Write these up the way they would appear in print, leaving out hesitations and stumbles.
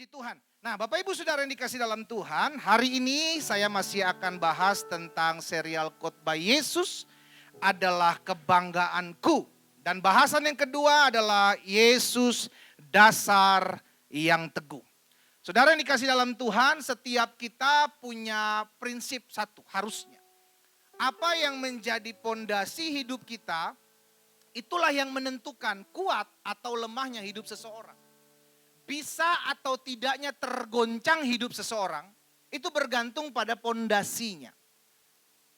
Puji Tuhan. Nah, Bapak Ibu Saudara yang dikasih dalam Tuhan, hari ini saya masih akan bahas tentang serial khotbah Yesus adalah kebanggaanku. Dan bahasan yang kedua adalah Yesus dasar yang teguh. Saudara yang dikasih dalam Tuhan, setiap kita punya prinsip satu, harusnya. Apa yang menjadi pondasi hidup kita, itulah yang menentukan kuat atau lemahnya hidup seseorang. Bisa atau tidaknya tergoncang hidup seseorang, itu bergantung pada pondasinya.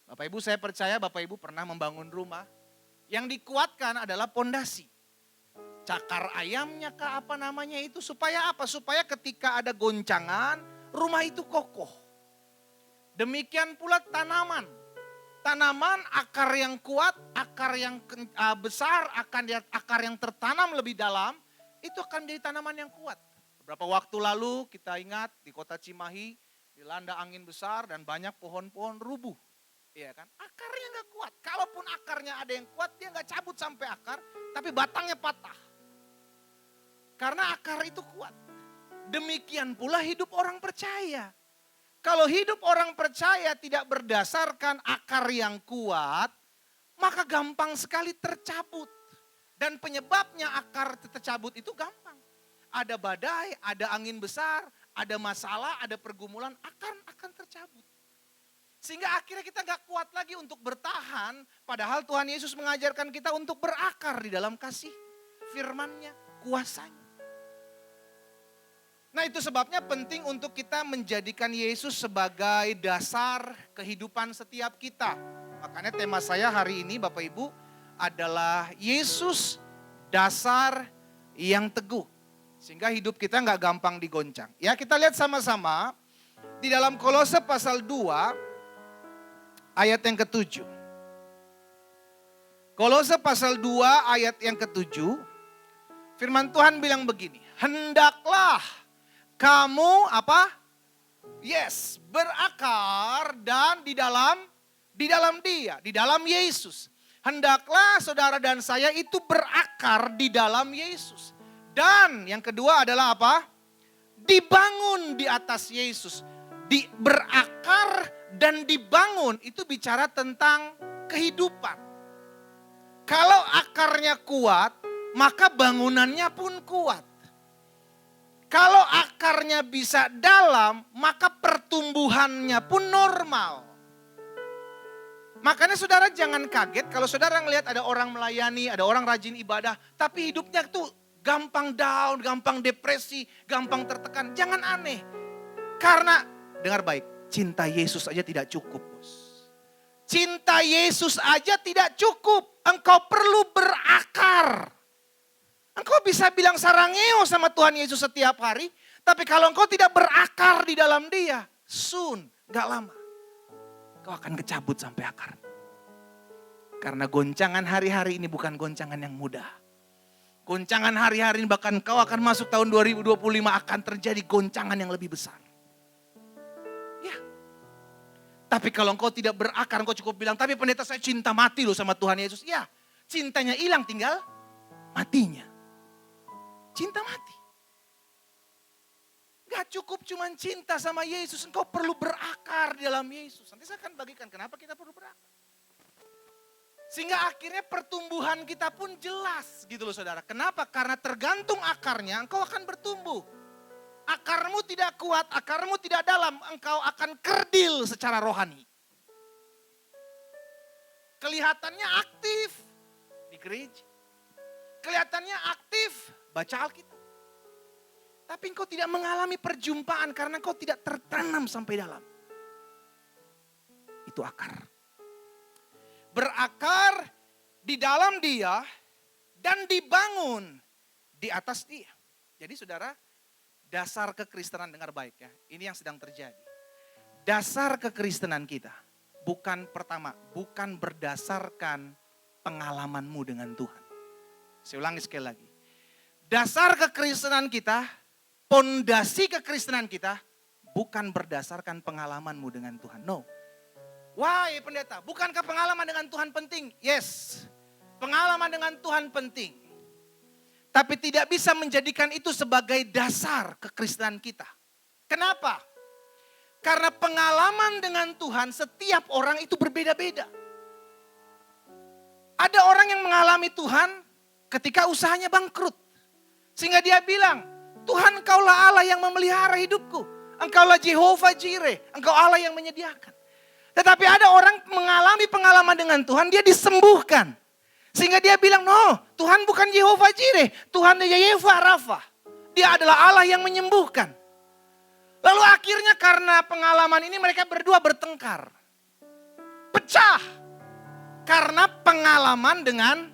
Bapak Ibu, saya percaya Bapak Ibu pernah membangun rumah. Yang dikuatkan adalah pondasi. Cakar ayamnya kah apa namanya itu, supaya apa? Supaya ketika ada goncangan, rumah itu kokoh. Demikian pula tanaman. Tanaman akar yang kuat, akar yang besar, akar yang tertanam lebih dalam, itu akan jadi tanaman yang kuat. Beberapa waktu lalu kita ingat di kota Cimahi dilanda angin besar dan banyak pohon-pohon rubuh. Iya kan? Akarnya nggak kuat. Kalaupun akarnya ada yang kuat, dia nggak cabut sampai akar, tapi batangnya patah. Karena akar itu kuat. Demikian pula hidup orang percaya. Kalau hidup orang percaya tidak berdasarkan akar yang kuat, maka gampang sekali tercabut. Dan penyebabnya akar tercabut itu gampang. Ada badai, ada angin besar, ada masalah, ada pergumulan, akan tercabut. Sehingga akhirnya kita gak kuat lagi untuk bertahan, padahal Tuhan Yesus mengajarkan kita untuk berakar di dalam kasih firman-Nya, kuasanya. Nah, itu sebabnya penting untuk kita menjadikan Yesus sebagai dasar kehidupan setiap kita. Makanya tema saya hari ini Bapak Ibu adalah Yesus dasar yang teguh. Sehingga hidup kita gak gampang digoncang. Ya, kita lihat sama-sama di dalam Kolose pasal 2 ayat yang ke-7. Kolose pasal 2 ayat yang ke-7. Firman Tuhan bilang begini. Hendaklah kamu apa? Yes, berakar dan di dalam Dia, di dalam Yesus. Hendaklah saudara dan saya itu berakar di dalam Yesus. Dan yang kedua adalah apa? Dibangun di atas Yesus. Berakar dan dibangun itu bicara tentang kehidupan. Kalau akarnya kuat, maka bangunannya pun kuat. Kalau akarnya bisa dalam, maka pertumbuhannya pun normal. Makanya saudara jangan kaget kalau saudara ngelihat ada orang melayani, ada orang rajin ibadah, tapi hidupnya tuh gampang down, gampang depresi, gampang tertekan. Jangan aneh. Karena, dengar baik, cinta Yesus aja tidak cukup, bos. Cinta Yesus aja tidak cukup. Engkau perlu berakar. Engkau bisa bilang sarangeo sama Tuhan Yesus setiap hari, tapi kalau engkau tidak berakar di dalam Dia, soon, gak lama, kau akan kecabut sampai akar. Karena goncangan hari-hari ini bukan goncangan yang mudah. Goncangan hari-hari ini bahkan kau akan masuk tahun 2025 akan terjadi goncangan yang lebih besar. Ya. Tapi kalau engkau tidak berakar, engkau cukup bilang, tapi pendeta saya cinta mati loh sama Tuhan Yesus. Ya, cintanya hilang tinggal matinya. Cinta mati. Gak cukup cuman cinta sama Yesus, engkau perlu berakar di dalam Yesus. Nanti saya akan bagikan kenapa kita perlu berakar. Sehingga akhirnya pertumbuhan kita pun jelas gitu loh saudara. Kenapa? Karena tergantung akarnya engkau akan bertumbuh. Akarmu tidak kuat, akarmu tidak dalam, engkau akan kerdil secara rohani. Kelihatannya aktif di gereja. Kelihatannya aktif baca Alkitab. Tapi engkau tidak mengalami perjumpaan karena engkau tidak tertanam sampai dalam. Itu akar. Berakar di dalam Dia dan dibangun di atas Dia. Jadi saudara, dasar kekristenan, dengar baik ya. Ini yang sedang terjadi. Dasar kekristenan kita bukan berdasarkan pengalamanmu dengan Tuhan. Saya ulangi sekali lagi. Dasar kekristenan kita, pondasi kekristenan kita bukan berdasarkan pengalamanmu dengan Tuhan. No. Wah, pendeta, bukankah pengalaman dengan Tuhan penting? Yes, pengalaman dengan Tuhan penting. Tapi tidak bisa menjadikan itu sebagai dasar kekristenan kita. Kenapa? Karena pengalaman dengan Tuhan setiap orang itu berbeda-beda. Ada orang yang mengalami Tuhan ketika usahanya bangkrut. Sehingga dia bilang, Tuhan Engkaulah Allah yang memelihara hidupku. Engkaulah Jehovah Jireh, Engkau Allah yang menyediakan. Tetapi ada orang mengalami pengalaman dengan Tuhan, dia disembuhkan. Sehingga dia bilang, no, Tuhan bukan Jehovah Jireh, Tuhan Yehovah Rafa. Dia adalah Allah yang menyembuhkan. Lalu akhirnya karena pengalaman ini mereka berdua bertengkar. Pecah. Karena pengalaman dengan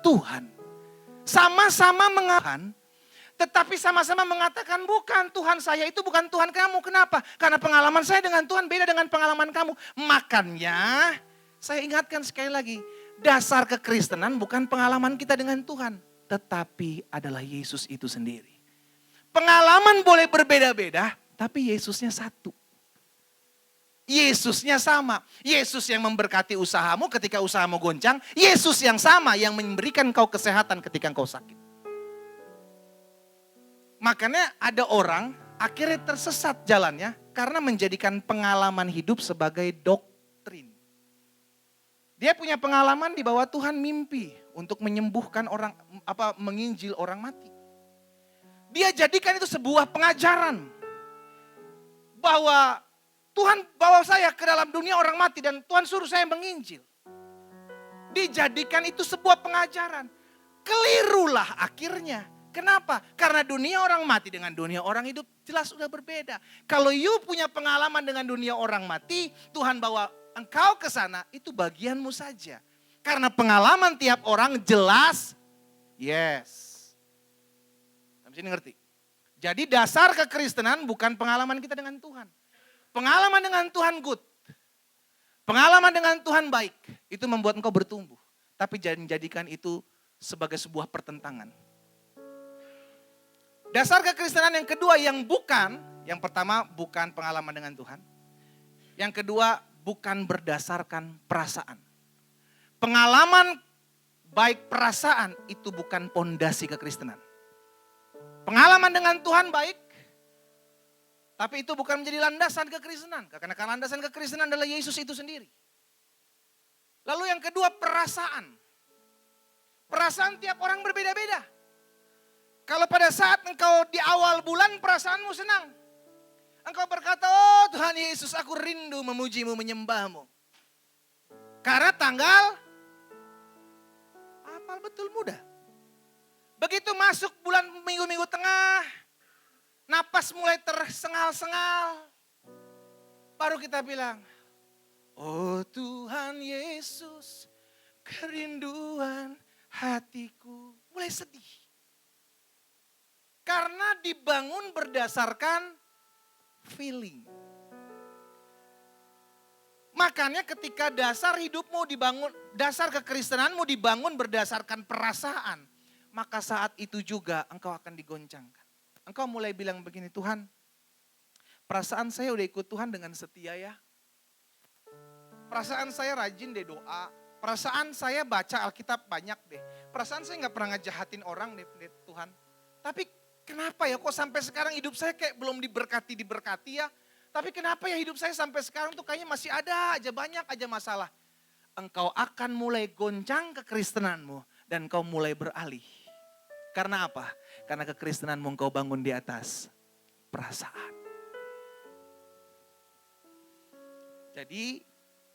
Tuhan. Sama-sama mengatakan, tetapi sama-sama mengatakan bukan, Tuhan saya itu bukan Tuhan kamu. Kenapa? Karena pengalaman saya dengan Tuhan beda dengan pengalaman kamu. Makanya saya ingatkan sekali lagi, dasar kekristenan bukan pengalaman kita dengan Tuhan, tetapi adalah Yesus itu sendiri. Pengalaman boleh berbeda-beda, tapi Yesusnya satu. Yesusnya sama. Yesus yang memberkati usahamu ketika usahamu goncang. Yesus yang sama yang memberikan kau kesehatan ketika kau sakit. Makanya ada orang akhirnya tersesat jalannya karena menjadikan pengalaman hidup sebagai doktrin. Dia punya pengalaman di bawah Tuhan mimpi untuk menyembuhkan orang, menginjil orang mati. Dia jadikan itu sebuah pengajaran bahwa Tuhan bawa saya ke dalam dunia orang mati dan Tuhan suruh saya menginjil. Dijadikan itu sebuah pengajaran. Kelirulah akhirnya. Kenapa? Karena dunia orang mati dengan dunia orang hidup jelas sudah berbeda. Kalau you punya pengalaman dengan dunia orang mati, Tuhan bawa engkau ke sana, itu bagianmu saja. Karena pengalaman tiap orang jelas, yes. Sampai sini ngerti? Jadi dasar kekristenan bukan pengalaman kita dengan Tuhan. Pengalaman dengan Tuhan good. Pengalaman dengan Tuhan baik. Itu membuat engkau bertumbuh. Tapi jangan jadikan itu sebagai sebuah pertentangan. Dasar kekristenan yang kedua yang bukan, yang pertama bukan pengalaman dengan Tuhan. Yang kedua bukan berdasarkan perasaan. Pengalaman baik perasaan itu bukan pondasi kekristenan. Pengalaman dengan Tuhan baik, tapi itu bukan menjadi landasan kekristenan. Karena landasan kekristenan adalah Yesus itu sendiri. Lalu yang kedua perasaan. Perasaan tiap orang berbeda-beda. Kalau pada saat engkau di awal bulan perasaanmu senang. Engkau berkata, oh Tuhan Yesus aku rindu memujimu, menyembahmu. Karena tanggal, apal betul mudah. Begitu masuk bulan minggu-minggu tengah, napas mulai tersengal-sengal. Baru kita bilang, oh Tuhan Yesus, kerinduan hatiku. Mulai sedih. Karena dibangun berdasarkan feeling. Makanya ketika dasar hidupmu dibangun, dasar kekristenanmu dibangun berdasarkan perasaan. Maka saat itu juga engkau akan digoncangkan. Engkau mulai bilang begini, Tuhan, perasaan saya udah ikut Tuhan dengan setia ya. Perasaan saya rajin deh doa. Perasaan saya baca Alkitab banyak deh. Perasaan saya gak pernah ngejahatin orang deh Tuhan. Tapi kenapa ya kok sampai sekarang hidup saya kayak belum diberkati ya. Tapi kenapa ya hidup saya sampai sekarang tuh kayaknya masih ada aja, banyak aja masalah. Engkau akan mulai goncang kekristenanmu dan kau mulai beralih. Karena apa? Karena kekristenanmu engkau bangun di atas perasaan. Jadi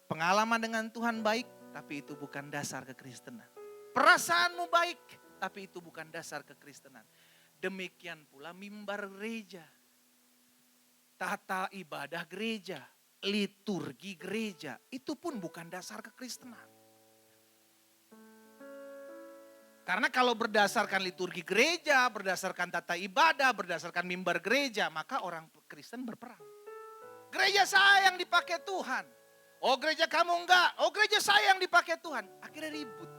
pengalaman dengan Tuhan baik, tapi itu bukan dasar kekristenan. Perasaanmu baik, tapi itu bukan dasar kekristenan. Demikian pula mimbar gereja, tata ibadah gereja, liturgi gereja, itu pun bukan dasar kekristenan. Karena kalau berdasarkan liturgi gereja, berdasarkan tata ibadah, berdasarkan mimbar gereja, maka orang Kristen berperang. Gereja saya yang dipakai Tuhan. Oh gereja kamu enggak, oh gereja saya yang dipakai Tuhan. Akhirnya ribut.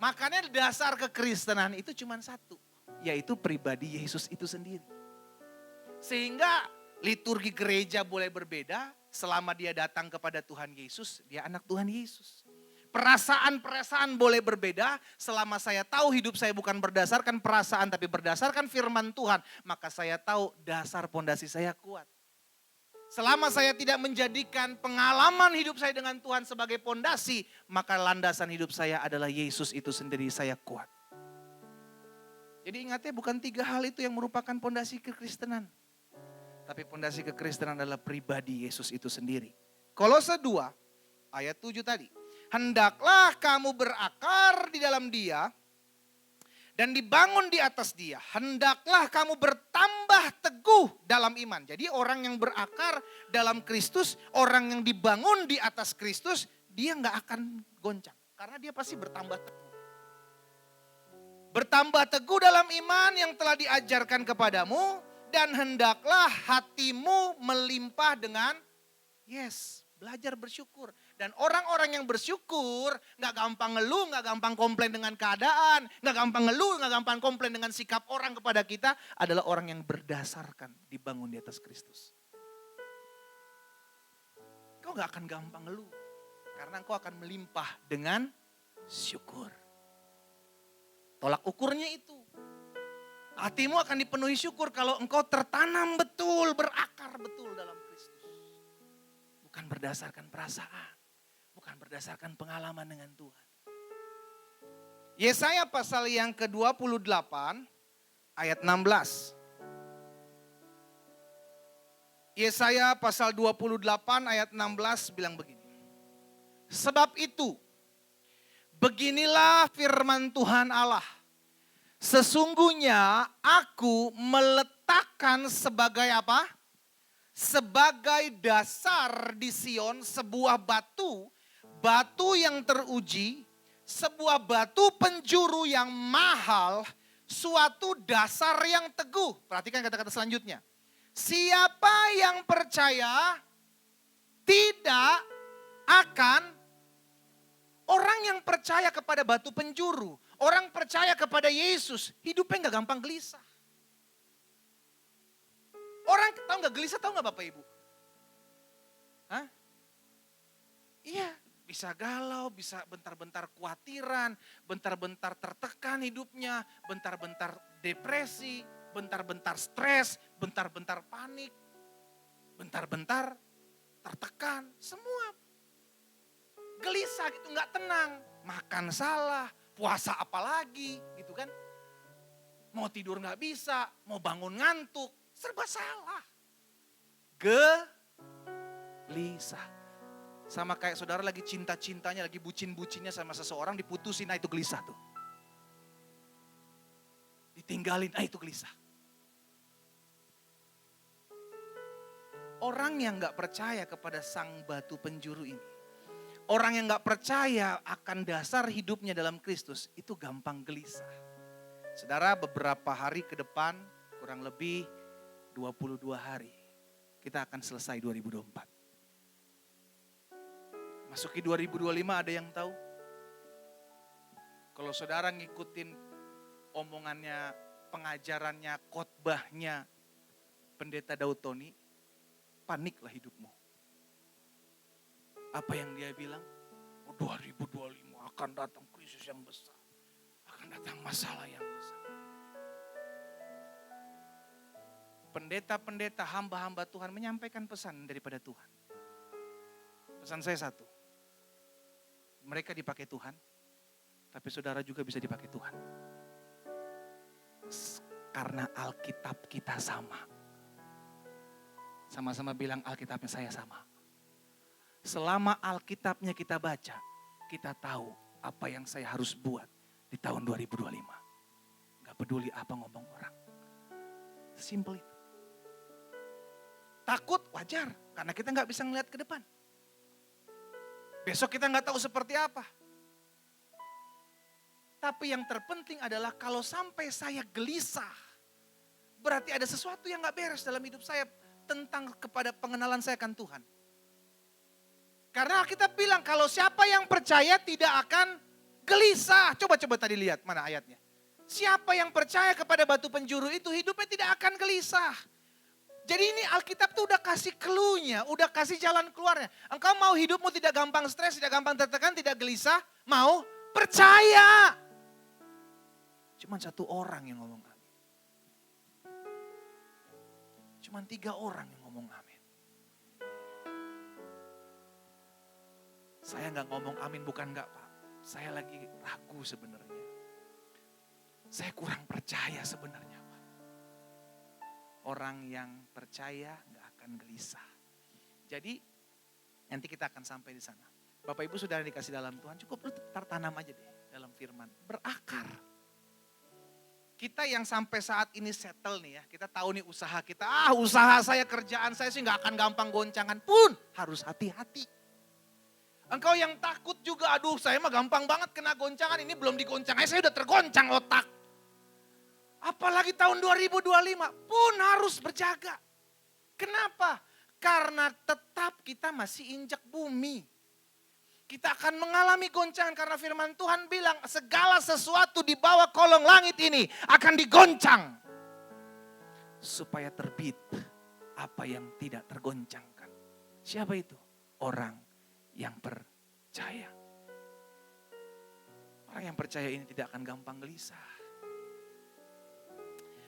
Makanya dasar kekristenan itu cuma satu. Yaitu pribadi Yesus itu sendiri. Sehingga liturgi gereja boleh berbeda selama dia datang kepada Tuhan Yesus, dia anak Tuhan Yesus. Perasaan-perasaan boleh berbeda, selama saya tahu hidup saya bukan berdasarkan perasaan tapi berdasarkan firman Tuhan, maka saya tahu dasar pondasi saya kuat. Selama saya tidak menjadikan pengalaman hidup saya dengan Tuhan sebagai pondasi, maka landasan hidup saya adalah Yesus itu sendiri, saya kuat. Jadi ingatnya bukan 3 hal itu yang merupakan pondasi kekristenan. Tapi pondasi kekristenan adalah pribadi Yesus itu sendiri. Kolose 2 ayat 7 tadi. Hendaklah kamu berakar di dalam Dia dan dibangun di atas Dia. Hendaklah kamu bertambah teguh dalam iman. Jadi orang yang berakar dalam Kristus, orang yang dibangun di atas Kristus, dia nggak akan goncang. Karena dia pasti bertambah teguh. Bertambah teguh dalam iman yang telah diajarkan kepadamu. Dan hendaklah hatimu melimpah dengan belajar bersyukur. Dan orang-orang yang bersyukur gak gampang ngeluh, gak gampang komplain dengan keadaan, gak gampang ngeluh, gak gampang komplain dengan sikap orang kepada kita, adalah orang yang berdasarkan dibangun di atas Kristus. Kau gak akan gampang ngeluh, karena kau akan melimpah dengan syukur. Tolak ukurnya itu. Hatimu akan dipenuhi syukur kalau engkau tertanam betul, berakar betul dalam Kristus. Bukan berdasarkan perasaan, bukan berdasarkan pengalaman dengan Tuhan. Yesaya pasal yang ke-28 ayat 16. Yesaya pasal 28 ayat 16 bilang begini. Sebab itu, beginilah firman Tuhan Allah. Sesungguhnya aku meletakkan sebagai apa? Sebagai dasar di Sion sebuah batu. Batu yang teruji, sebuah batu penjuru yang mahal, suatu dasar yang teguh. Perhatikan kata-kata selanjutnya. Siapa yang percaya tidak akan, orang yang percaya kepada batu penjuru, orang percaya kepada Yesus, hidupnya gak gampang gelisah. Orang tahu gak gelisah, tahu gak Bapak Ibu? Hah? Iya, bisa galau, bisa bentar-bentar khawatiran, bentar-bentar tertekan hidupnya, bentar-bentar depresi, bentar-bentar stres, bentar-bentar panik, bentar-bentar tertekan, semua gelisah gitu, gak tenang, makan salah, puasa apalagi gitu kan. Mau tidur gak bisa, mau bangun ngantuk, serba salah. Gelisah. Sama kayak saudara lagi cinta-cintanya, lagi bucin-bucinnya sama seseorang, diputusin, itu gelisah tuh. Ditinggalin, itu gelisah. Orang yang gak percaya kepada sang batu penjuru ini, orang yang gak percaya akan dasar hidupnya dalam Kristus, itu gampang gelisah. Saudara, beberapa hari ke depan, kurang lebih 22 hari, kita akan selesai 2024. Masuki 2025 ada yang tahu? Kalau saudara ngikutin omongannya, pengajarannya, khotbahnya Pendeta Daud Tony, paniklah hidupmu. Apa yang dia bilang? 2025 akan datang krisis yang besar. Akan datang masalah yang besar. Pendeta-pendeta, hamba-hamba Tuhan menyampaikan pesan daripada Tuhan. Pesan saya satu. Mereka dipakai Tuhan, tapi saudara juga bisa dipakai Tuhan. Karena Alkitab kita sama. Sama-sama bilang Alkitabnya saya sama. Selama Alkitabnya kita baca, kita tahu apa yang saya harus buat di tahun 2025. Gak peduli apa ngomong orang. Simple itu. Takut wajar, karena kita gak bisa ngeliat ke depan. Besok kita gak tahu seperti apa. Tapi yang terpenting adalah kalau sampai saya gelisah, berarti ada sesuatu yang gak beres dalam hidup saya tentang kepada pengenalan saya akan Tuhan. Karena kita bilang kalau siapa yang percaya tidak akan gelisah. Coba tadi lihat mana ayatnya. Siapa yang percaya kepada batu penjuru itu hidupnya tidak akan gelisah. Jadi ini Alkitab tuh udah kasih clue-nya, udah kasih jalan keluarnya. Engkau mau hidupmu tidak gampang stres, tidak gampang tertekan, tidak gelisah, mau percaya. Cuman satu orang yang ngomong amin. Cuman 3 orang yang ngomong amin. Saya nggak ngomong amin bukan nggak Pak. Saya lagi ragu sebenarnya. Saya kurang percaya sebenarnya Pak. Orang yang percaya nggak akan gelisah. Jadi nanti kita akan sampai di sana. Bapak Ibu saudara dikasih dalam Tuhan, cukup lu tertanam aja deh dalam firman. Berakar. Kita yang sampai saat ini settle nih ya, kita tahu nih usaha kita. Usaha saya, kerjaan saya sih nggak akan gampang goncangan pun harus hati-hati. Engkau yang takut juga, aduh saya mah gampang banget kena goncangan, ini belum digoncang, saya udah tergoncang otak. Apalagi tahun 2025 pun harus berjaga. Kenapa? Karena tetap kita masih injak bumi. Kita akan mengalami goncangan karena firman Tuhan bilang segala sesuatu di bawah kolong langit ini akan digoncang. Supaya terbit apa yang tidak tergoncangkan. Siapa itu? Orang yang percaya. Orang yang percaya ini tidak akan gampang gelisah.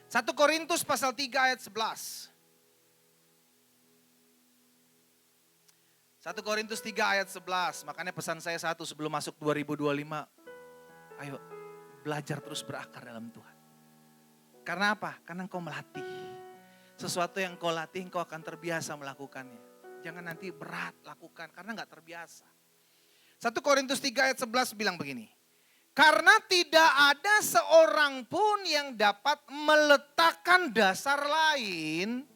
1 Korintus pasal 3 ayat 11. 1 Korintus 3 ayat 11. Makanya pesan saya satu sebelum masuk 2025. Ayo belajar terus berakar dalam Tuhan. Karena apa? Karena engkau melatih. Sesuatu yang engkau latih engkau akan terbiasa melakukannya. Jangan nanti berat lakukan karena gak terbiasa. 1 Korintus 3 ayat 11 bilang begini. Karena tidak ada seorang pun yang dapat meletakkan dasar lain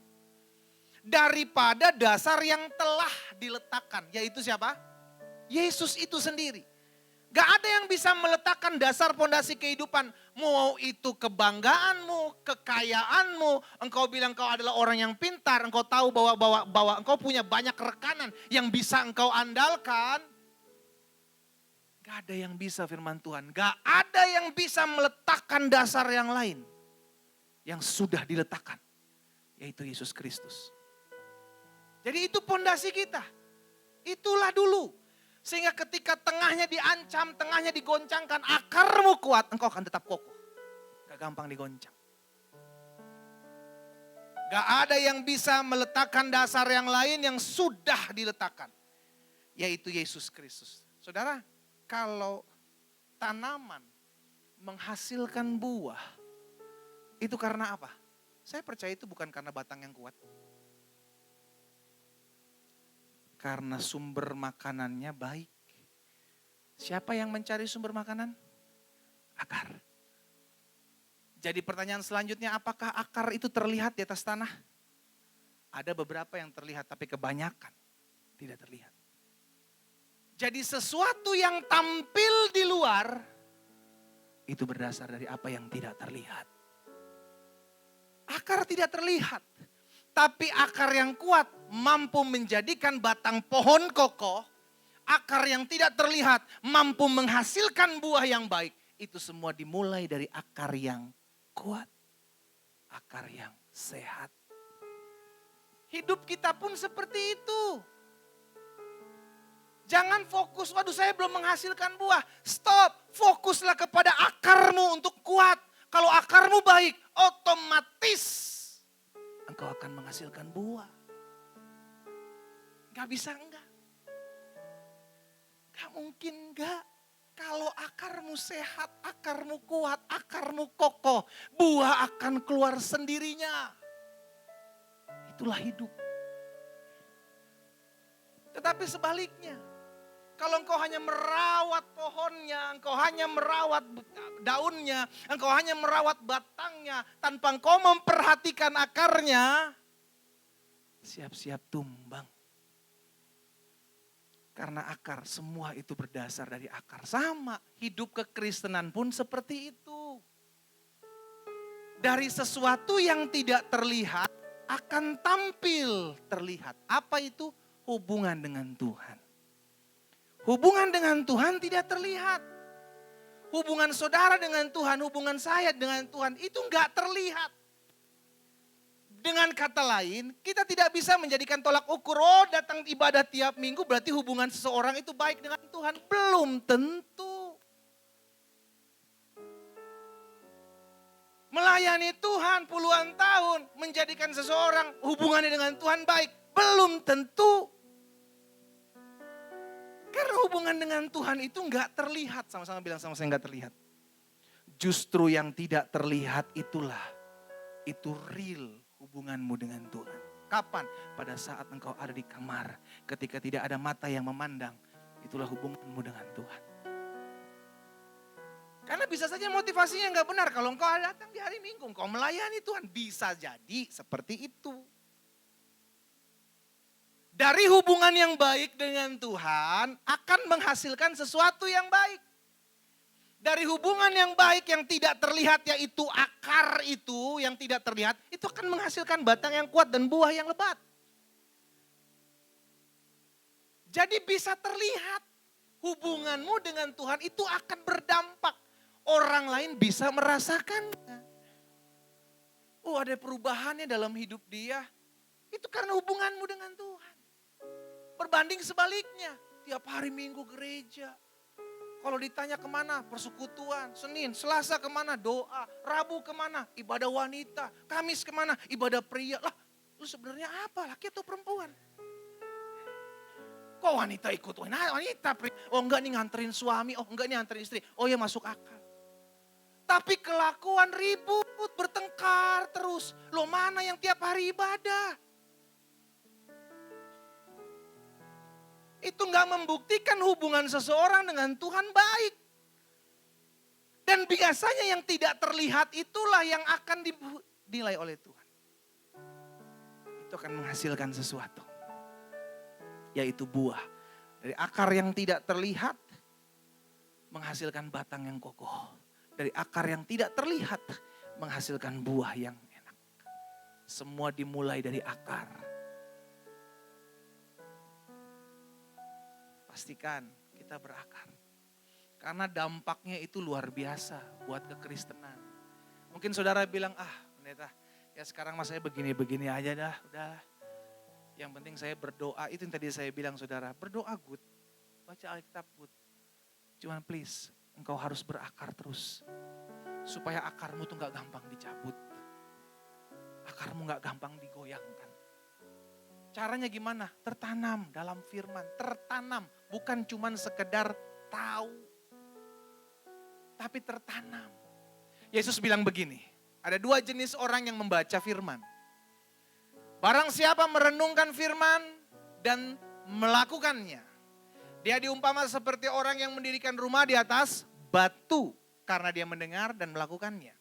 daripada dasar yang telah diletakkan. Yaitu siapa? Yesus itu sendiri. Gak ada yang bisa meletakkan dasar pondasi kehidupan. Mau itu kebanggaanmu, kekayaanmu. Engkau bilang engkau adalah orang yang pintar. Engkau tahu bahwa engkau punya banyak rekanan yang bisa engkau andalkan. Gak ada yang bisa firman Tuhan. Gak ada yang bisa meletakkan dasar yang lain. Yang sudah diletakkan. Yaitu Yesus Kristus. Jadi itu pondasi kita. Itulah dulu. Sehingga ketika tengahnya diancam, tengahnya digoncangkan, akarmu kuat, engkau akan tetap kokoh. Gak gampang digoncang. Gak ada yang bisa meletakkan dasar yang lain yang sudah diletakkan. Yaitu Yesus Kristus. Saudara, kalau tanaman menghasilkan buah, itu karena apa? Saya percaya itu bukan karena batang yang kuat. Karena sumber makanannya baik. Siapa yang mencari sumber makanan? Akar. Jadi pertanyaan selanjutnya, apakah akar itu terlihat di atas tanah? Ada beberapa yang terlihat, tapi kebanyakan tidak terlihat. Jadi sesuatu yang tampil di luar, itu berdasar dari apa yang tidak terlihat. Akar tidak terlihat. Tapi akar yang kuat mampu menjadikan batang pohon kokoh. Akar yang tidak terlihat mampu menghasilkan buah yang baik. Itu semua dimulai dari akar yang kuat. Akar yang sehat. Hidup kita pun seperti itu. Jangan fokus, waduh saya belum menghasilkan buah. Stop, fokuslah kepada akarmu untuk kuat. Kalau akarmu baik, otomatis engkau akan menghasilkan buah. Gak bisa enggak. Gak mungkin enggak. Kalau akarmu sehat, akarmu kuat, akarmu kokoh, buah akan keluar sendirinya. Itulah hidup. Tetapi sebaliknya, kalau engkau hanya merawat pohonnya, engkau hanya merawat daunnya, engkau hanya merawat batangnya, tanpa engkau memperhatikan akarnya, siap-siap tumbang. Karena akar, semua itu berdasar dari akar. Sama, hidup kekristenan pun seperti itu. Dari sesuatu yang tidak terlihat, akan tampil terlihat. Apa itu? Hubungan dengan Tuhan. Hubungan dengan Tuhan tidak terlihat. Hubungan saudara dengan Tuhan, hubungan saya dengan Tuhan itu enggak terlihat. Dengan kata lain, kita tidak bisa menjadikan tolak ukur, oh datang ibadah tiap minggu berarti hubungan seseorang itu baik dengan Tuhan. Belum tentu. Melayani Tuhan puluhan tahun, menjadikan seseorang hubungannya dengan Tuhan baik. Belum tentu. Karena hubungan dengan Tuhan itu nggak terlihat. Sama-sama bilang sama saya nggak terlihat. Justru yang tidak terlihat itulah, itu real hubunganmu dengan Tuhan. Kapan? Pada saat engkau ada di kamar, ketika tidak ada mata yang memandang, itulah hubunganmu dengan Tuhan. Karena bisa saja motivasinya nggak benar. Kalau engkau datang di hari Minggu, engkau melayani Tuhan, bisa jadi seperti itu. Dari hubungan yang baik dengan Tuhan akan menghasilkan sesuatu yang baik. Dari hubungan yang baik yang tidak terlihat, yaitu akar itu yang tidak terlihat, itu akan menghasilkan batang yang kuat dan buah yang lebat. Jadi bisa terlihat hubunganmu dengan Tuhan itu akan berdampak. Orang lain bisa merasakannya. Oh, ada perubahannya dalam hidup dia. Itu karena hubunganmu dengan Tuhan. Berbanding sebaliknya, tiap hari Minggu gereja. Kalau ditanya kemana? Persekutuan. Senin, Selasa kemana? Doa. Rabu kemana? Ibadah wanita. Kamis kemana? Ibadah pria. Lah, lu sebenarnya apa? Laki atau perempuan? Kok wanita ikut? Wanita pria. Oh enggak nih nganterin suami. Oh enggak nih nganterin istri. Oh ya masuk akal. Tapi kelakuan ribut, bertengkar terus. Lo mana yang tiap hari ibadah? Itu gak membuktikan hubungan seseorang dengan Tuhan baik. Dan biasanya yang tidak terlihat itulah yang akan dinilai oleh Tuhan. Itu akan menghasilkan sesuatu. Yaitu buah. Dari akar yang tidak terlihat, menghasilkan batang yang kokoh. Dari akar yang tidak terlihat, menghasilkan buah yang enak. Semua dimulai dari akar. Pastikan kita berakar. Karena dampaknya itu luar biasa buat kekristenan. Mungkin saudara bilang, pendeta, ya sekarang mas saya begini-begini aja dah, udah. Yang penting saya berdoa, itu yang tadi saya bilang saudara, berdoa good, baca Alkitab good. Cuman please, engkau harus berakar terus. Supaya akarmu tuh gak gampang dicabut. Akarmu gak gampang digoyangkan. Caranya gimana? Tertanam dalam firman. Tertanam. Bukan cuma sekedar tahu. Tapi tertanam. Yesus bilang begini. Ada dua jenis orang yang membaca firman. Barang siapa merenungkan firman dan melakukannya. Dia diumpama seperti orang yang mendirikan rumah di atas batu. Karena dia mendengar dan melakukannya.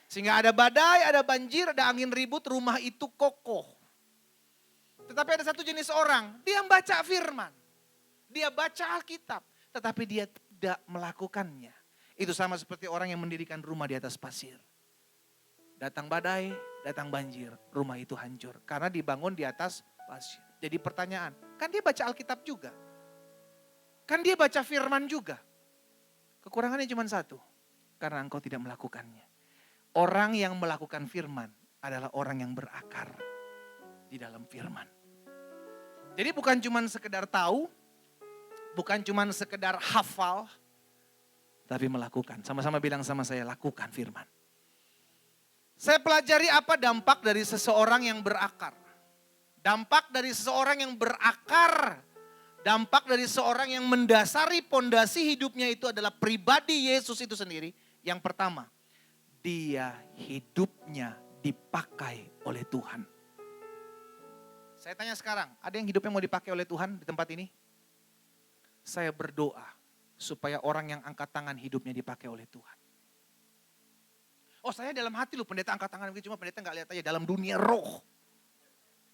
Sehingga ada badai, ada banjir, ada angin ribut, rumah itu kokoh. Tetapi ada satu jenis orang, dia membaca firman. Dia baca Alkitab, tetapi dia tidak melakukannya. Itu sama seperti orang yang mendirikan rumah di atas pasir. Datang badai, datang banjir, rumah itu hancur. Karena dibangun di atas pasir. Jadi pertanyaan, kan dia baca Alkitab juga? Kan dia baca firman juga? Kekurangannya cuma satu, karena engkau tidak melakukannya. Orang yang melakukan firman adalah orang yang berakar di dalam firman. Jadi bukan cuma sekedar tahu, bukan cuma sekedar hafal, tapi melakukan. Sama-sama bilang sama saya, lakukan firman. Saya pelajari apa dampak dari seseorang yang berakar. Dampak dari seseorang yang berakar, dampak dari seorang yang mendasari pondasi hidupnya itu adalah pribadi Yesus itu sendiri. Yang pertama, dia hidupnya dipakai oleh Tuhan. Saya tanya sekarang, ada yang hidupnya mau dipakai oleh Tuhan di tempat ini? Saya berdoa supaya orang yang angkat tangan hidupnya dipakai oleh Tuhan. Oh saya dalam hati loh pendeta angkat tangan, cuma pendeta gak lihat aja dalam dunia roh.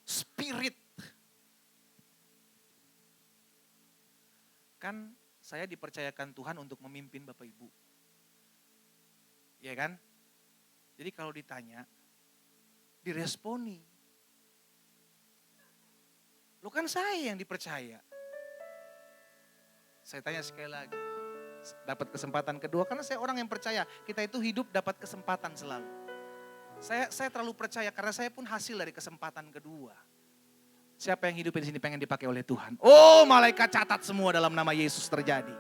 Spirit. Kan saya dipercayakan Tuhan untuk memimpin Bapak Ibu. Iya kan? Jadi kalau ditanya, diresponi. Lu kan saya yang dipercaya. Saya tanya sekali lagi. Dapat kesempatan kedua karena saya orang yang percaya. Kita itu hidup dapat kesempatan selalu. Saya terlalu percaya karena saya pun hasil dari kesempatan kedua. Siapa yang hidup di sini pengen dipakai oleh Tuhan? Oh, malaikat catat semua dalam nama Yesus terjadi.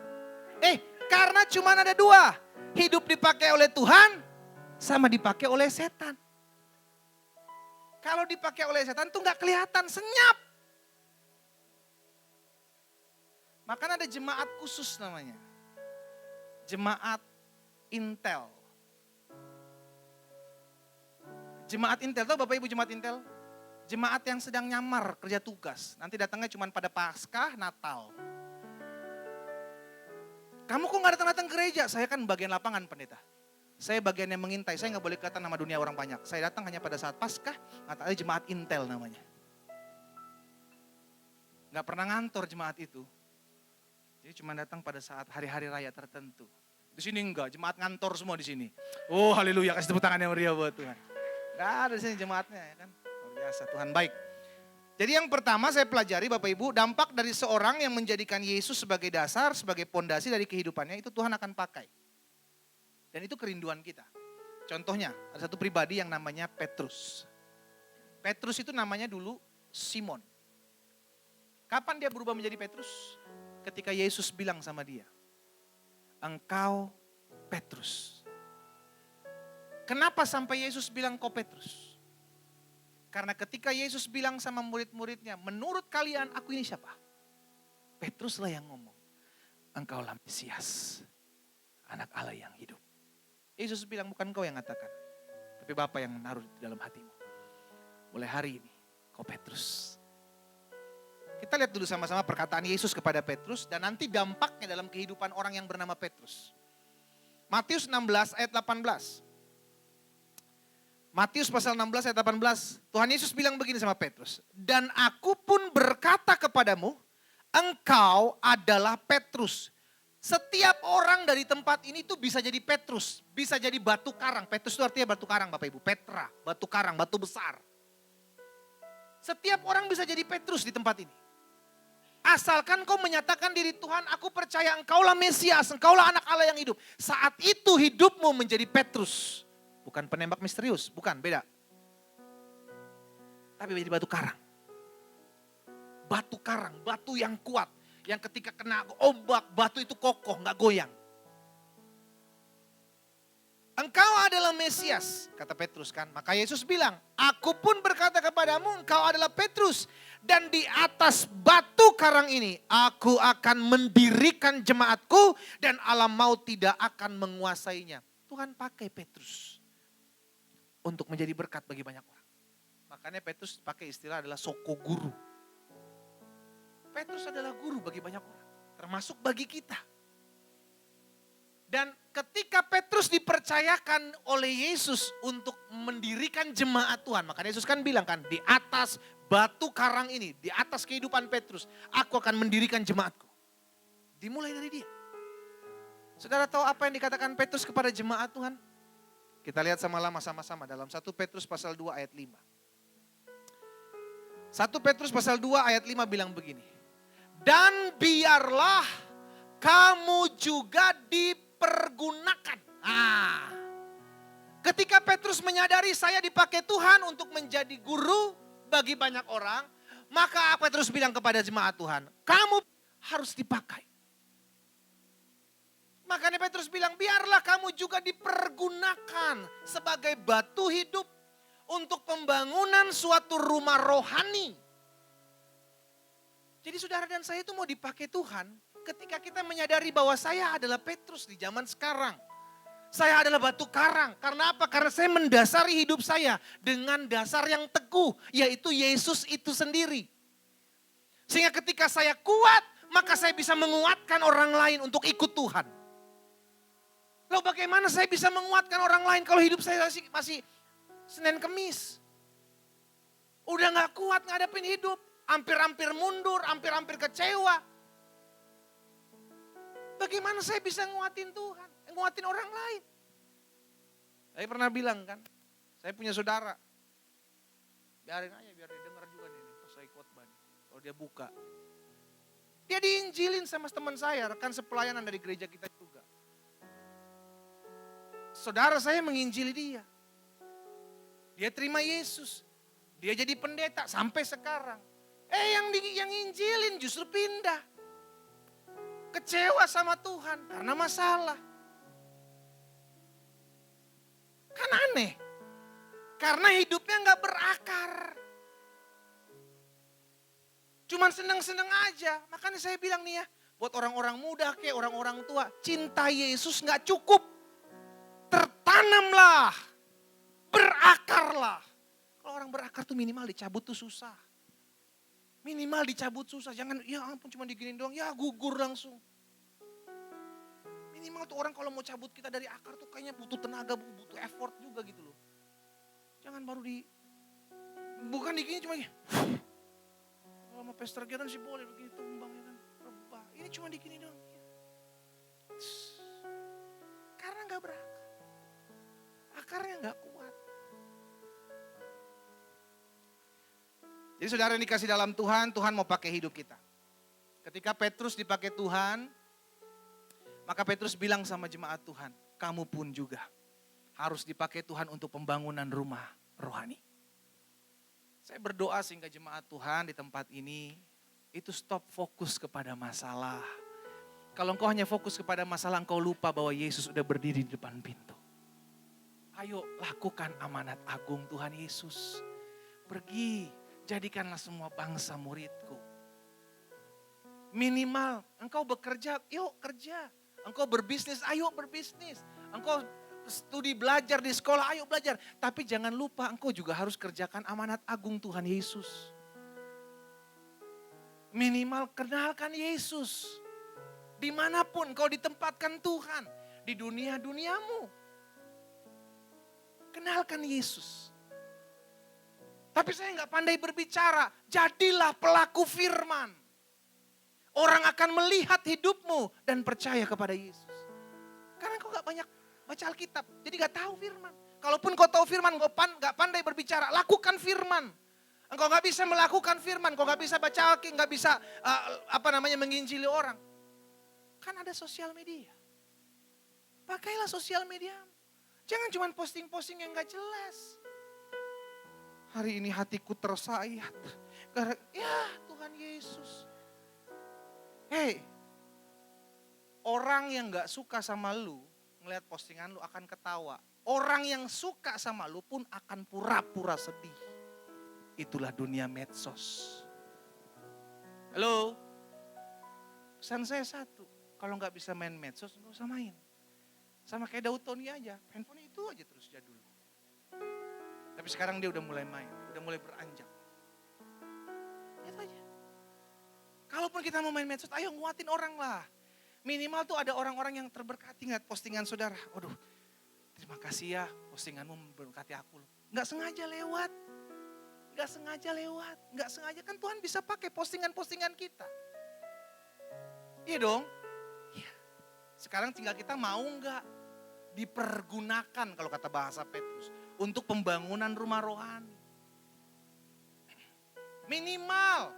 Karena cuma ada dua. Hidup dipakai oleh Tuhan sama dipakai oleh setan. Kalau dipakai oleh setan tuh gak kelihatan, senyap. Makanya ada jemaat khusus namanya. Jemaat Intel. Jemaat Intel, tahu Bapak Ibu jemaat Intel? Jemaat yang sedang nyamar kerja tugas. Nanti datangnya cuma pada Paskah, Natal. Kamu kok gak datang-datang gereja? Saya kan bagian lapangan pendeta. Saya bagian yang mengintai, saya gak boleh kelihatan nama dunia orang banyak. Saya datang hanya pada saat Paskah, Natal, jemaat Intel namanya. Gak pernah ngantor jemaat itu. Jadi cuma datang pada saat hari-hari raya tertentu. Di sini enggak, jemaat ngantor semua di sini. Oh haleluya, kasih tepuk tangan yang meriah buat Tuhan. Gak ada di sini jemaatnya ya kan. Luar biasa, Tuhan baik. Jadi yang pertama saya pelajari Bapak Ibu, dampak dari seorang yang menjadikan Yesus sebagai dasar, sebagai pondasi dari kehidupannya, itu Tuhan akan pakai. Dan itu kerinduan kita. Contohnya, ada satu pribadi yang namanya Petrus. Petrus itu namanya dulu Simon. Kapan dia berubah menjadi Petrus? Ketika Yesus bilang sama dia, engkau Petrus. Kenapa sampai Yesus bilang kau Petrus? Karena ketika Yesus bilang sama murid-muridnya, menurut kalian aku ini siapa? Petruslah yang ngomong, engkaulah Mesias, anak Allah yang hidup. Yesus bilang bukan kau yang katakan, tapi Bapa yang menaruh di dalam hatimu. Mulai hari ini kau Petrus. Kita lihat dulu sama-sama perkataan Yesus kepada Petrus dan nanti dampaknya dalam kehidupan orang yang bernama Petrus. Matius 16 ayat 18. Matius pasal 16 ayat 18. Tuhan Yesus bilang begini sama Petrus. Dan aku pun berkata kepadamu, engkau adalah Petrus. Setiap orang dari tempat ini tuh bisa jadi Petrus. Bisa jadi batu karang. Petrus itu artinya batu karang Bapak Ibu. Petra, batu karang, batu besar. Setiap orang bisa jadi Petrus di tempat ini. Asalkan kau menyatakan diri Tuhan, aku percaya engkaulah Mesias, engkaulah anak Allah yang hidup. Saat itu hidupmu menjadi Petrus. Bukan penembak misterius, bukan, beda. Tapi menjadi batu karang. Batu karang, batu yang kuat. Yang ketika kena ombak, batu itu kokoh, gak goyang. Engkau adalah Mesias, kata Petrus kan. Maka Yesus bilang, aku pun berkata kepadamu, engkau adalah Petrus. Dan di atas batu karang ini, aku akan mendirikan jemaatku dan alam maut tidak akan menguasainya. Tuhan pakai Petrus untuk menjadi berkat bagi banyak orang. Makanya Petrus pakai istilah adalah soko guru. Petrus adalah guru bagi banyak orang, termasuk bagi kita. Dan ketika Petrus dipercayakan oleh Yesus untuk mendirikan jemaat Tuhan. Makanya Yesus kan bilang kan, di atas batu karang ini, di atas kehidupan Petrus, aku akan mendirikan jemaatku. Dimulai dari dia. Saudara tahu apa yang dikatakan Petrus kepada jemaat Tuhan? Kita lihat sama-sama dalam 1 Petrus pasal 2 ayat 5. 1 Petrus pasal 2 ayat 5 bilang begini. Dan biarlah kamu juga dipergunakan. Ketika Petrus menyadari saya dipakai Tuhan untuk menjadi guru bagi banyak orang, maka Petrus bilang kepada jemaat Tuhan, kamu harus dipakai. Makanya Petrus bilang, biarlah kamu juga dipergunakan sebagai batu hidup untuk pembangunan suatu rumah rohani. Jadi saudara dan saya itu mau dipakai Tuhan ketika kita menyadari bahwa saya adalah Petrus di zaman sekarang. Saya adalah batu karang. Karena apa? Karena saya mendasari hidup saya dengan dasar yang teguh, yaitu Yesus itu sendiri. Sehingga ketika saya kuat, maka saya bisa menguatkan orang lain untuk ikut Tuhan. Lalu bagaimana saya bisa menguatkan orang lain kalau hidup saya masih Senin Kemis? Udah gak kuat ngadepin hidup. Hampir-hampir mundur, hampir-hampir kecewa. Bagaimana saya bisa nguatin Tuhan? Nguatin orang lain. Saya pernah bilang kan, saya punya saudara. Biarin aja, biar dia dengar juga nih pas saya khotbah nih. Kalau dia buka. Dia diinjilin sama teman saya, rekan sepelayanan dari gereja kita juga. Saudara saya menginjili dia. Dia terima Yesus. Dia jadi pendeta sampai sekarang. Yang injilin justru pindah. Kecewa sama Tuhan karena masalah. Kan aneh. Karena hidupnya gak berakar. Cuman seneng-seneng aja. Makanya saya bilang nih ya, buat orang-orang muda kayak orang-orang tua, cinta Yesus gak cukup. Tertanamlah, berakarlah. Kalau orang berakar tuh minimal dicabut tuh susah. Minimal dicabut susah, jangan ya ampun cuma diginin doang, ya gugur langsung. Minimal tuh orang kalau mau cabut kita dari akar tuh kayaknya butuh tenaga, butuh effort juga gitu loh. Jangan baru bukan digini cuma gini. Kalau mau pester giran sih boleh begini tumbang ya kan, rebah. Ini cuma digini doang. Karena gak berakar. Akarnya gak kuat. Jadi saudara yang dikasih dalam Tuhan, Tuhan mau pakai hidup kita. Ketika Petrus dipakai Tuhan, maka Petrus bilang sama jemaat Tuhan, kamu pun juga harus dipakai Tuhan untuk pembangunan rumah rohani. Saya berdoa sehingga jemaat Tuhan di tempat ini, itu stop fokus kepada masalah. Kalau engkau hanya fokus kepada masalah, engkau lupa bahwa Yesus sudah berdiri di depan pintu. Ayo lakukan amanat agung Tuhan Yesus. Pergi, jadikanlah semua bangsa muridku. Minimal engkau bekerja, yuk kerja. Engkau berbisnis, ayo berbisnis. Engkau studi belajar di sekolah, ayo belajar. Tapi jangan lupa engkau juga harus kerjakan amanat agung Tuhan Yesus. Minimal kenalkan Yesus. Dimanapun kau ditempatkan Tuhan. Di dunia-duniamu. Kenalkan Yesus. Tapi saya nggak pandai berbicara. Jadilah pelaku firman. Orang akan melihat hidupmu dan percaya kepada Yesus. Karena kau nggak banyak baca Alkitab. Jadi nggak tahu firman. Kalaupun kau tahu firman, kau nggak pandai berbicara. Lakukan firman. Engkau nggak bisa melakukan firman. Kau nggak bisa baca Alkitab. Nggak bisa menginjili orang. Kan ada sosial media. Pakailah sosial media. Jangan cuma posting-posting yang gak jelas. Hari ini hatiku tersayat. Ya Tuhan Yesus. Hei, orang yang gak suka sama lu, ngeliat postingan lu akan ketawa. Orang yang suka sama lu pun akan pura-pura sedih. Itulah dunia medsos. Halo, pesan saya satu. Kalau gak bisa main medsos, gak usah main. Sama kayak Daud Tony aja, handphone itu aja terus jadul. Tapi sekarang dia udah mulai main, udah mulai beranjak. Itu aja. Kalaupun kita mau main medsos, ayo nguatin orang lah. Minimal tuh ada orang-orang yang terberkati ngeliat postingan saudara. Waduh, terima kasih ya postinganmu memberkati aku. Gak sengaja lewat. Gak sengaja kan Tuhan bisa pakai postingan-postingan kita. Iya dong. Iya. Sekarang tinggal kita mau gak dipergunakan kalau kata bahasa Petrus. Untuk pembangunan rumah rohani. Minimal.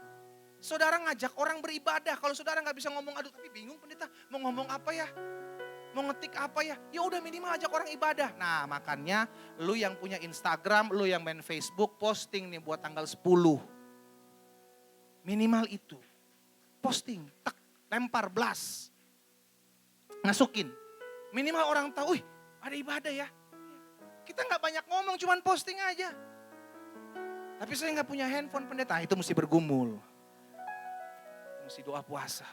Saudara ngajak orang beribadah. Kalau saudara gak bisa ngomong, aduh tapi bingung pendeta. Mau ngomong apa ya? Mau ngetik apa ya? Ya udah minimal ajak orang ibadah. Nah makanya lu yang punya Instagram, lu yang main Facebook, posting nih buat tanggal 10. Minimal itu. Posting, tek, lempar, blast. Masukin. Minimal orang tahu, wih ada ibadah ya. Kita gak banyak ngomong, cuman posting aja. Tapi saya gak punya handphone pendeta, itu mesti bergumul. Mesti doa puasa,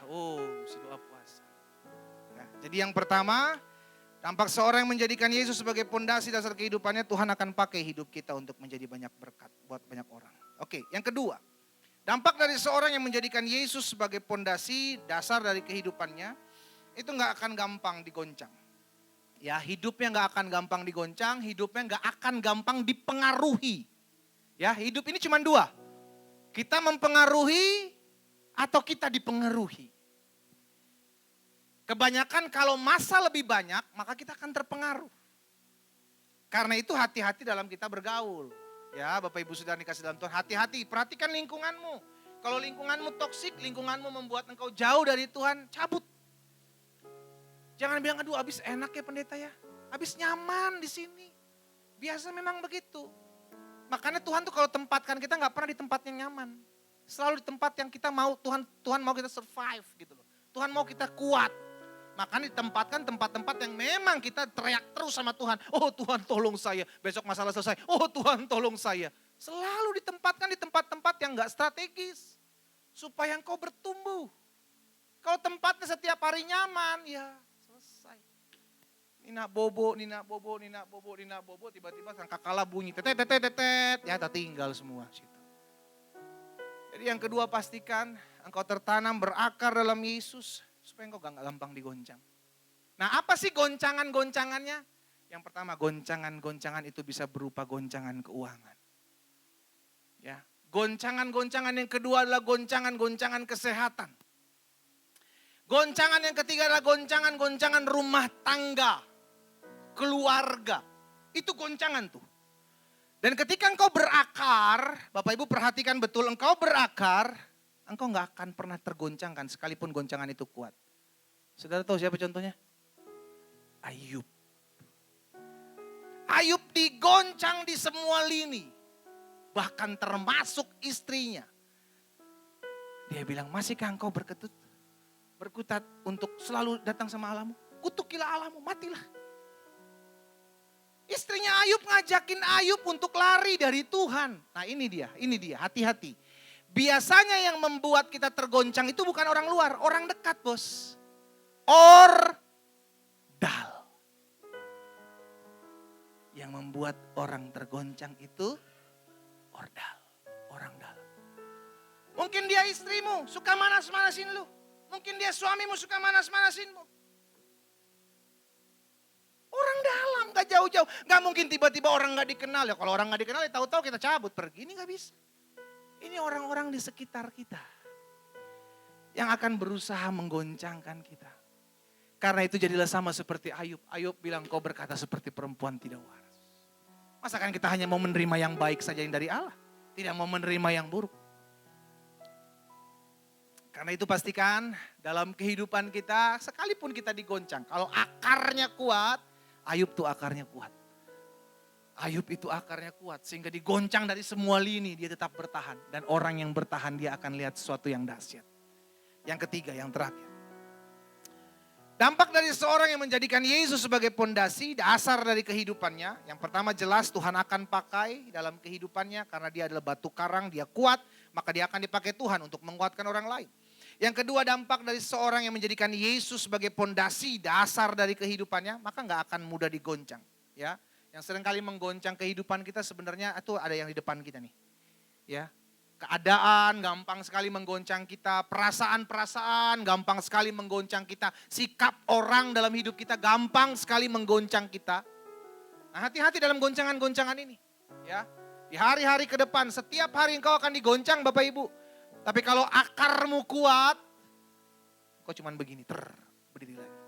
mesti doa puasa. Ya, jadi yang pertama, dampak seorang yang menjadikan Yesus sebagai pondasi dasar kehidupannya, Tuhan akan pakai hidup kita untuk menjadi banyak berkat buat banyak orang. Oke, yang kedua, dampak dari seorang yang menjadikan Yesus sebagai pondasi dasar dari kehidupannya, itu gak akan gampang digoncang. Ya, hidupnya gak akan gampang digoncang, hidupnya gak akan gampang dipengaruhi. Ya, hidup ini cuma dua. Kita mempengaruhi atau kita dipengaruhi. Kebanyakan kalau masa lebih banyak, maka kita akan terpengaruh. Karena itu hati-hati dalam kita bergaul. Ya, Bapak Ibu Saudara dikasih dalam Tuhan, hati-hati, perhatikan lingkunganmu. Kalau lingkunganmu toksik, lingkunganmu membuat engkau jauh dari Tuhan, cabut. Jangan bilang, aduh habis enak ya pendeta ya. Habis nyaman di sini. Biasa memang begitu. Makanya Tuhan tuh kalau tempatkan kita nggak pernah di tempat yang nyaman. Selalu di tempat yang kita mau, Tuhan mau kita survive gitu loh. Tuhan mau kita kuat. Makanya ditempatkan tempat-tempat yang memang kita teriak terus sama Tuhan. Oh Tuhan tolong saya, besok masalah selesai. Oh Tuhan tolong saya. Selalu ditempatkan di tempat-tempat yang gak strategis. Supaya engkau bertumbuh. Kalau tempatnya setiap hari nyaman, ya selesai. Nina bobo, tiba-tiba sangkakala bunyi. Tetet, ya tertinggal semua situ. Jadi yang kedua pastikan engkau tertanam berakar dalam Yesus. Supaya engkau gak gampang digoncang. Nah apa sih goncangan-goncangannya? Yang pertama goncangan-goncangan itu bisa berupa goncangan keuangan. Ya, goncangan-goncangan yang kedua adalah goncangan-goncangan kesehatan. Goncangan yang ketiga adalah goncangan-goncangan rumah tangga, keluarga. Itu goncangan tuh. Dan ketika engkau berakar, Bapak Ibu perhatikan betul, engkau berakar, engkau gak akan pernah tergoncangkan sekalipun goncangan itu kuat. Saudara tahu siapa contohnya? Ayub. Ayub digoncang di semua lini. Bahkan termasuk istrinya. Dia bilang, masihkah engkau berkutat untuk selalu datang sama Allahmu? Kutukilah Allahmu, matilah. Istrinya Ayub ngajakin Ayub untuk lari dari Tuhan. Nah ini dia, hati-hati. Biasanya yang membuat kita tergoncang itu bukan orang luar, orang dekat bos. Ordal. Yang membuat orang tergoncang itu ordal, orang dalam. Mungkin dia istrimu suka manas-manasin lu. Mungkin dia suamimu suka manas-manasinmu. Orang dalam, gak jauh-jauh. Gak mungkin tiba-tiba orang gak dikenal. Ya kalau orang gak dikenal ya tahu-tahu kita cabut pergi. Ini gak bisa. Ini orang-orang di sekitar kita. Yang akan berusaha menggoncangkan kita. Karena itu jadilah sama seperti Ayub. Ayub bilang kau berkata seperti perempuan tidak waras. Masakan kita hanya mau menerima yang baik saja yang dari Allah. Tidak mau menerima yang buruk. Karena itu pastikan dalam kehidupan kita sekalipun kita digoncang. Kalau akarnya kuat, Ayub tuh akarnya kuat. Ayub itu akarnya kuat sehingga digoncang dari semua lini dia tetap bertahan. Dan orang yang bertahan dia akan lihat sesuatu yang dahsyat. Yang ketiga, yang terakhir. Dampak dari seorang yang menjadikan Yesus sebagai pondasi, dasar dari kehidupannya. Yang pertama jelas Tuhan akan pakai dalam kehidupannya karena dia adalah batu karang, dia kuat. Maka dia akan dipakai Tuhan untuk menguatkan orang lain. Yang kedua dampak dari seorang yang menjadikan Yesus sebagai pondasi, dasar dari kehidupannya. Maka gak akan mudah digoncang. Ya, yang seringkali menggoncang kehidupan kita sebenarnya itu ada yang di depan kita nih. Ya. Keadaan gampang sekali menggoncang kita, perasaan-perasaan gampang sekali menggoncang kita, sikap orang dalam hidup kita gampang sekali menggoncang kita. Nah, hati-hati dalam goncangan-goncangan ini. Ya, di hari-hari ke depan, setiap hari engkau akan digoncang Bapak Ibu. Tapi kalau akarmu kuat, kau cuman begini, berdiri lagi.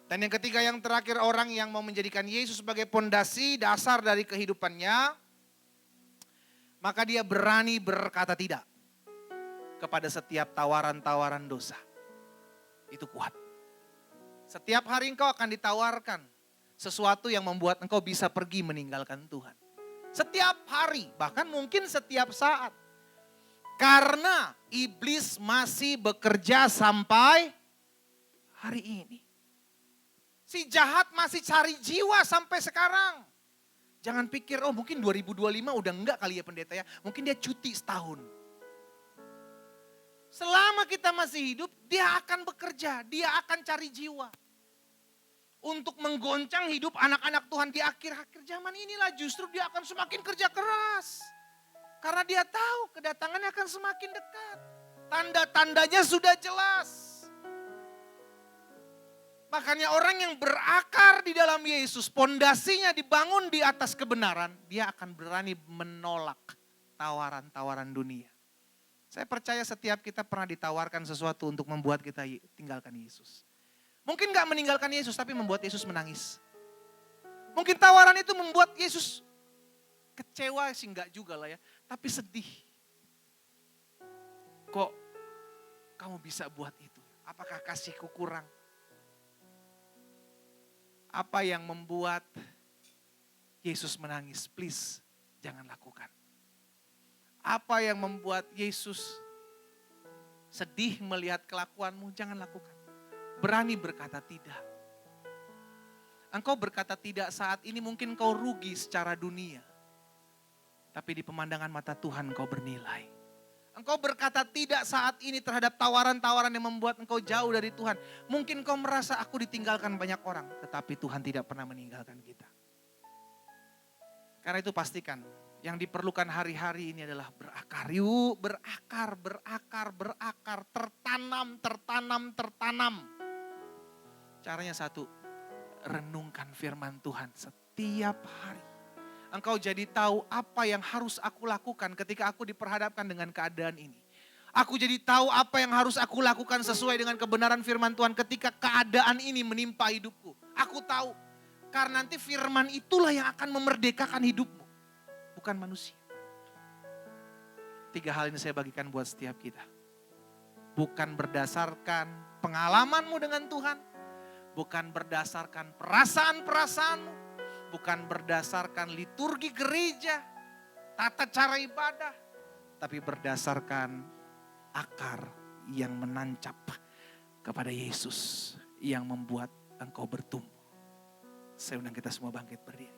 Dan yang ketiga, yang terakhir, orang yang mau menjadikan Yesus sebagai pondasi dasar dari kehidupannya, maka dia berani berkata tidak kepada setiap tawaran-tawaran dosa. Itu kuat. Setiap hari engkau akan ditawarkan sesuatu yang membuat engkau bisa pergi meninggalkan Tuhan. Setiap hari, bahkan mungkin setiap saat. Karena iblis masih bekerja sampai hari ini. Si jahat masih cari jiwa sampai sekarang. Jangan pikir, oh mungkin 2025 udah enggak kali ya pendeta ya. Mungkin dia cuti setahun. Selama kita masih hidup, dia akan bekerja. Dia akan cari jiwa. Untuk menggoncang hidup anak-anak Tuhan di akhir-akhir zaman inilah justru dia akan semakin kerja keras. Karena dia tahu kedatangannya akan semakin dekat. Tanda-tandanya sudah jelas. Makanya orang yang berakar di dalam Yesus, pondasinya dibangun di atas kebenaran, dia akan berani menolak tawaran-tawaran dunia. Saya percaya setiap kita pernah ditawarkan sesuatu untuk membuat kita tinggalkan Yesus. Mungkin gak meninggalkan Yesus, tapi membuat Yesus menangis. Mungkin tawaran itu membuat Yesus kecewa sih enggak juga lah ya, tapi sedih. Kok kamu bisa buat itu? Apakah kasihku kurang? Apa yang membuat Yesus menangis? Please, jangan lakukan. Apa yang membuat Yesus sedih melihat kelakuanmu, jangan lakukan. Berani berkata tidak. Engkau berkata tidak saat ini mungkin kau rugi secara dunia. Tapi di pemandangan mata Tuhan engkau bernilai. Engkau berkata tidak saat ini terhadap tawaran-tawaran yang membuat engkau jauh dari Tuhan. Mungkin kau merasa aku ditinggalkan banyak orang. Tetapi Tuhan tidak pernah meninggalkan kita. Karena itu pastikan yang diperlukan hari-hari ini adalah berakar. Yuk berakar, berakar, berakar. Tertanam, tertanam, tertanam. Caranya satu, renungkan firman Tuhan setiap hari. Engkau jadi tahu apa yang harus aku lakukan ketika aku diperhadapkan dengan keadaan ini. Aku jadi tahu apa yang harus aku lakukan sesuai dengan kebenaran firman Tuhan ketika keadaan ini menimpa hidupku. Aku tahu karena nanti firman itulah yang akan memerdekakan hidupmu, bukan manusia. 3 hal ini saya bagikan buat setiap kita. Bukan berdasarkan pengalamanmu dengan Tuhan, bukan berdasarkan perasaan-perasaanmu, bukan berdasarkan liturgi gereja, tata cara ibadah, tapi berdasarkan akar yang menancap kepada Yesus yang membuat engkau bertumbuh. Saya undang kita semua bangkit berdiri.